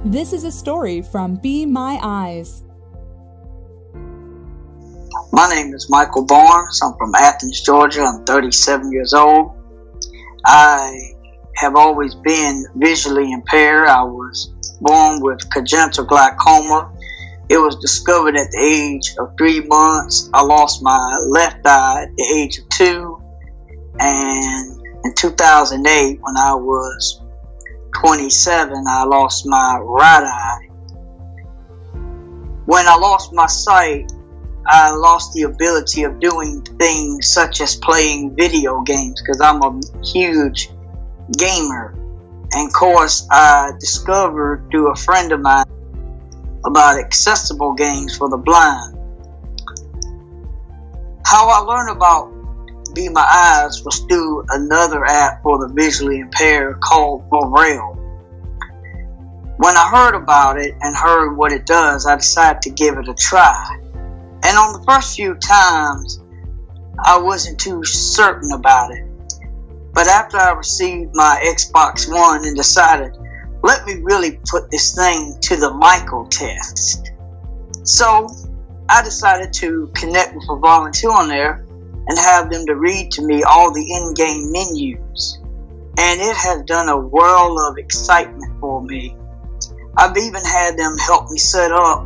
This is a story from Be My Eyes. My name is Michael Barnes. I'm from Athens, Georgia. I'm 37 years old. I have always been visually impaired. I was born with congenital glaucoma. It was discovered at the age of 3 months. I lost my left eye at the age of 2. And in 2008, when I was 27, I lost my right eye. When I lost my sight, I lost the ability of doing things such as playing video games, because I'm a huge gamer. And of course, I discovered through a friend of mine about accessible games for the blind. How I learned about Be My Eyes was through another app for the visually impaired called Braille. When I heard about it and heard what it does, I decided to give it a try. And on the first few times, I wasn't too certain about it. But after I received my Xbox One and decided, let me really put this thing to the Michael test. So I decided to connect with a volunteer on there and have them to read to me all the in-game menus. And it has done a whirl of excitement for me. I've even had them help me set up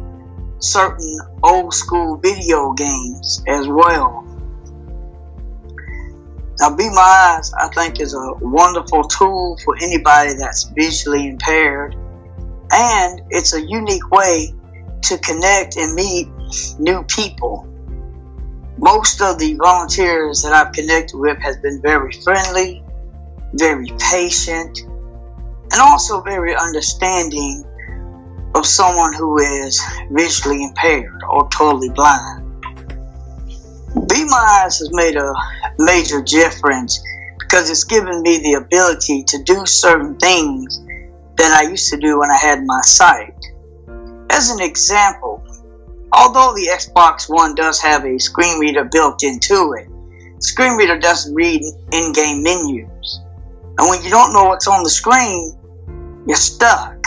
certain old school video games as well. Now, Be My Eyes, I think, is a wonderful tool for anybody that's visually impaired. And it's a unique way to connect and meet new people. Most of the volunteers that I've connected with has been very friendly, very patient, and also very understanding of someone who is visually impaired or totally blind. Be My Eyes has made a major difference because it's given me the ability to do certain things that I used to do when I had my sight. As an example, although the Xbox One does have a screen reader built into it, the screen reader doesn't read in-game menus. And when you don't know what's on the screen, you're stuck.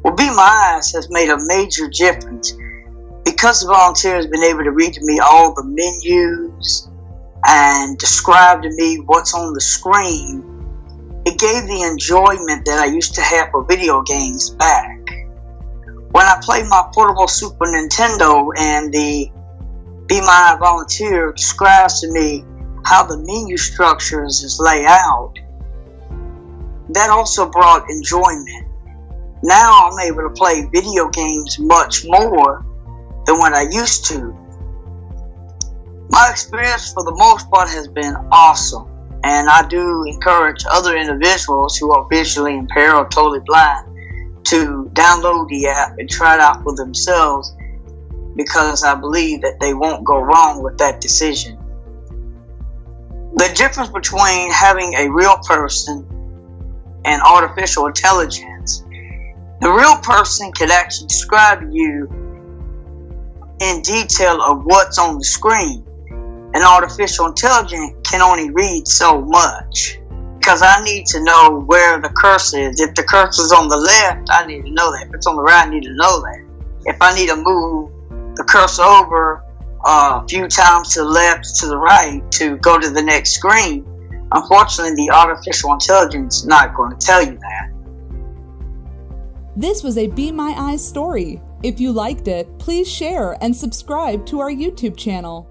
Well, Be My Eyes has made a major difference because the volunteer has been able to read to me all the menus and describe to me what's on the screen. It gave the enjoyment that I used to have for video games back. When I played my portable Super Nintendo and the Be My Eye volunteer describes to me how the menu structures is laid out, that also brought enjoyment. Now I'm able to play video games much more than what I used to. My experience for the most part has been awesome, and I do encourage other individuals who are visually impaired or totally blind to download the app and try it out for themselves, because I believe that they won't go wrong with that decision. The difference between having a real person and artificial intelligence: the real person can actually describe to you in detail of what's on the screen. An artificial intelligence can only read so much, because I need to know where the cursor is. If the cursor's on the left, I need to know that. If it's on the right, I need to know that. If I need to move the cursor over a few times to the left, to the right, to go to the next screen, unfortunately, the artificial intelligence is not going to tell you that. This was a Be My Eyes story. If you liked it, please share and subscribe to our YouTube channel.